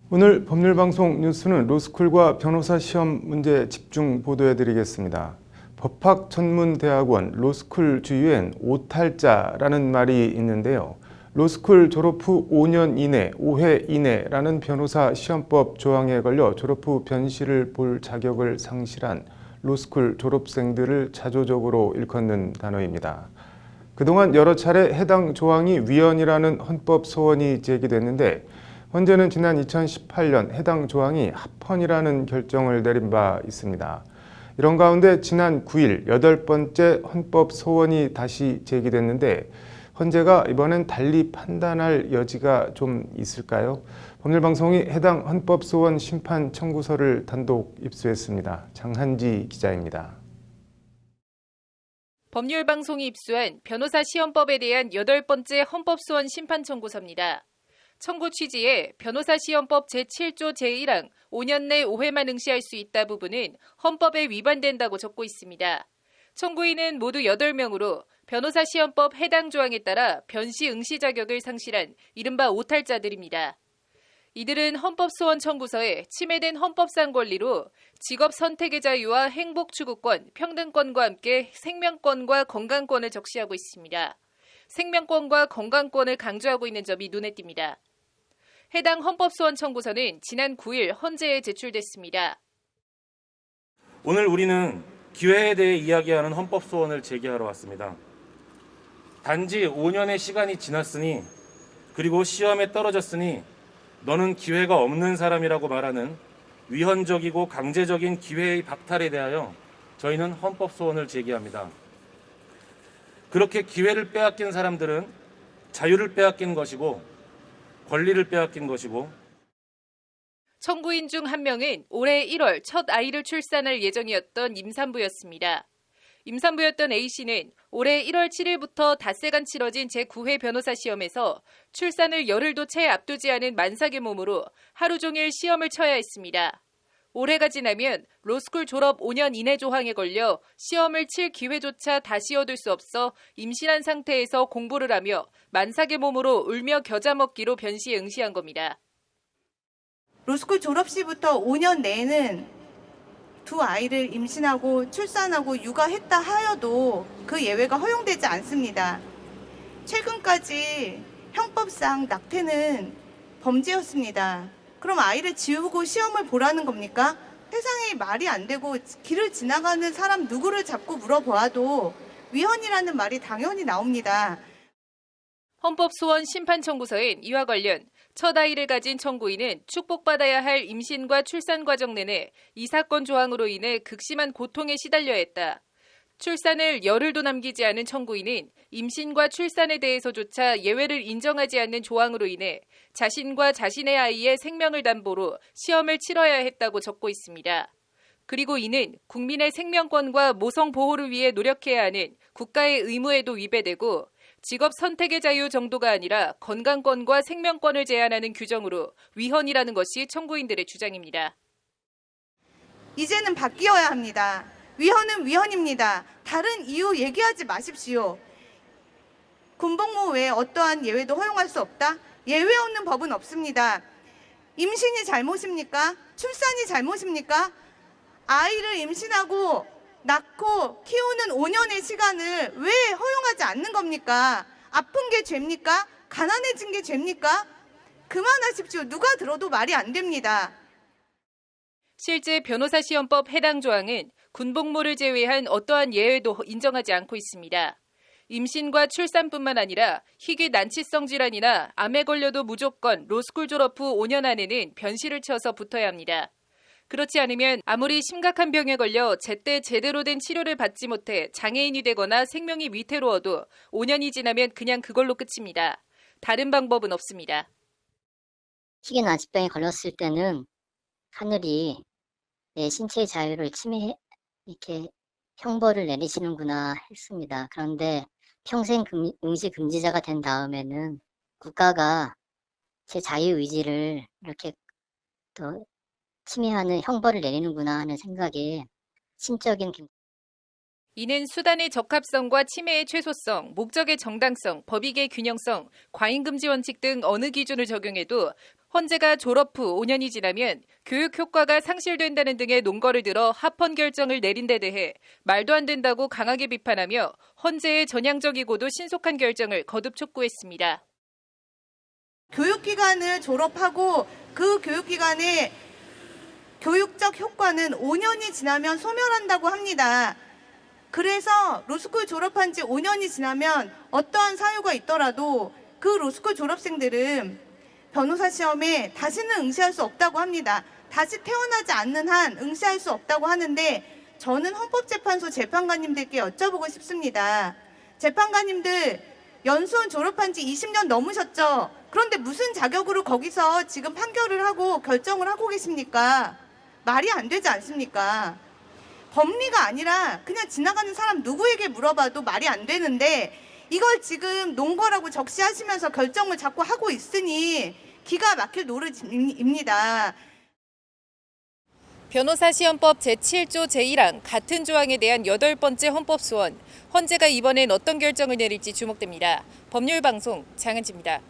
오늘 법률방송 뉴스는 로스쿨과 변호사 시험 문제 집중 보도해드리겠습니다. 법학전문대학원 로스쿨 주위엔 오탈자라는 말이 있는데요. 로스쿨 졸업 후 5년 이내, 5회 이내라는 변호사 시험법 조항에 걸려 졸업 후 변시를 볼 자격을 상실한 로스쿨 졸업생들을 자조적으로 일컫는 단어입니다. 그동안 여러 차례 해당 조항이 위헌이라는 헌법 소원이 제기됐는데 헌재는 지난 2018년 해당 조항이 합헌이라는 결정을 내린 바 있습니다. 이런 가운데 지난 9일 8번째 헌법 소원이 다시 제기됐는데 헌재가 이번엔 달리 판단할 여지가 좀 있을까요? 법률방송이 해당 헌법 소원 심판 청구서를 단독 입수했습니다. 장한지 기자입니다. 법률방송이 입수한 변호사 시험법에 대한 8번째 헌법소원 심판 청구서입니다. 청구 취지에 변호사 시험법 제7조 제1항 5년 내 5회만 응시할 수 있다 부분은 헌법에 위반된다고 적고 있습니다. 청구인은 모두 8명으로 변호사 시험법 해당 조항에 따라 변시 응시 자격을 상실한 이른바 오탈자들입니다. 이들은 헌법소원 청구서에 침해된 헌법상 권리로 직업 선택의 자유와 행복 추구권, 평등권과 함께 생명권과 건강권을 적시하고 있습니다. 생명권과 건강권을 강조하고 있는 점이 눈에 띕니다. 해당 헌법소원 청구서는 지난 9일 헌재에 제출됐습니다. 오늘 우리는 기회에 대해 이야기하는 헌법소원을 제기하러 왔습니다. 단지 5년의 시간이 지났으니 그리고 시험에 떨어졌으니 너는 기회가 없는 사람이라고 말하는 위헌적이고 강제적인 기회의 박탈에 대하여 저희는 헌법소원을 제기합니다. 그렇게 기회를 빼앗긴 사람들은 자유를 빼앗긴 것이고 권리를 빼앗긴 것이고 청구인 중 한 명은 올해 1월 첫 아이를 출산할 예정이었던 임산부였습니다. 임산부였던 A씨는 올해 1월 7일부터 닷새간 치러진 제9회 변호사 시험에서 출산을 열흘도 채 앞두지 않은 만삭의 몸으로 하루 종일 시험을 쳐야 했습니다. 올해가 지나면 로스쿨 졸업 5년 이내 조항에 걸려 시험을 칠 기회조차 다시 얻을 수 없어 임신한 상태에서 공부를 하며 만삭의 몸으로 울며 겨자 먹기로 변시에 응시한 겁니다. 로스쿨 졸업 시부터 5년 내에는 두 아이를 임신하고 출산하고 육아했다 하여도 그 예외가 허용되지 않습니다. 최근까지 형법상 낙태는 범죄였습니다. 그럼 아이를 지우고 시험을 보라는 겁니까? 세상에 말이 안 되고 길을 지나가는 사람 누구를 잡고 물어보아도 위헌이라는 말이 당연히 나옵니다. 헌법소원 심판 청구서엔 이와 관련 첫 아이를 가진 청구인은 축복받아야 할 임신과 출산 과정 내내 이 사건 조항으로 인해 극심한 고통에 시달려야 했다. 출산을 열흘도 남기지 않은 청구인은 임신과 출산에 대해서조차 예외를 인정하지 않는 조항으로 인해 자신과 자신의 아이의 생명을 담보로 시험을 치러야 했다고 적고 있습니다. 그리고 이는 국민의 생명권과 모성 보호를 위해 노력해야 하는 국가의 의무에도 위배되고 직업 선택의 자유 정도가 아니라 건강권과 생명권을 제한하는 규정으로 위헌이라는 것이 청구인들의 주장입니다. 이제는 바뀌어야 합니다. 위헌은 위헌입니다. 다른 이유 얘기하지 마십시오. 군복무 외에 어떠한 예외도 허용할 수 없다? 예외 없는 법은 없습니다. 임신이 잘못입니까? 출산이 잘못입니까? 아이를 임신하고 낳고 키우는 5년의 시간을 왜 허용하지 않는 겁니까? 아픈 게 죄입니까? 가난해진 게 죄입니까? 그만하십시오. 누가 들어도 말이 안 됩니다. 실제 변호사 시험법 해당 조항은 군복무를 제외한 어떠한 예외도 인정하지 않고 있습니다. 임신과 출산뿐만 아니라 희귀 난치성 질환이나 암에 걸려도 무조건 로스쿨 졸업 후 5년 안에는 변시를 쳐서 붙어야 합니다. 그렇지 않으면 아무리 심각한 병에 걸려 제때 제대로 된 치료를 받지 못해 장애인이 되거나 생명이 위태로워도 5년이 지나면 그냥 그걸로 끝입니다. 다른 방법은 없습니다. 희귀 난치병에 걸렸을 때는 하늘이 내 신체의 자유를 이렇게 형벌을 내리시는구나 했습니다. 그런데 평생 응시 금지자가 된 다음에는 국가가 제 자유의지를 이렇게 또 침해하는 형벌을 내리는구나 하는 생각에 심적인 이는 수단의 적합성과 침해의 최소성, 목적의 정당성, 법익의 균형성, 과잉금지 원칙 등 어느 기준을 적용해도 헌재가 졸업 후 5년이 지나면 교육 효과가 상실된다는 등의 논거를 들어 합헌 결정을 내린 데 대해 말도 안 된다고 강하게 비판하며 헌재의 전향적이고도 신속한 결정을 거듭 촉구했습니다. 교육기간을 졸업하고 그 교육기간의 교육적 효과는 5년이 지나면 소멸한다고 합니다. 그래서 로스쿨 졸업한 지 5년이 지나면 어떠한 사유가 있더라도 그 로스쿨 졸업생들은 변호사 시험에 다시는 응시할 수 없다고 합니다. 다시 태어나지 않는 한 응시할 수 없다고 하는데 저는 헌법재판소 재판관님들께 여쭤보고 싶습니다. 재판관님들 연수원 졸업한 지 20년 넘으셨죠? 그런데 무슨 자격으로 거기서 지금 판결을 하고 결정을 하고 계십니까? 말이 안 되지 않습니까? 법리가 아니라 그냥 지나가는 사람 누구에게 물어봐도 말이 안 되는데 이걸 지금 논거라고 적시하시면서 결정을 자꾸 하고 있으니 기가 막힐 노릇입니다. 변호사 시험법 제7조 제1항 같은 조항에 대한 8번째 헌법소원. 헌재가 이번엔 어떤 결정을 내릴지 주목됩니다. 법률방송 장은지입니다.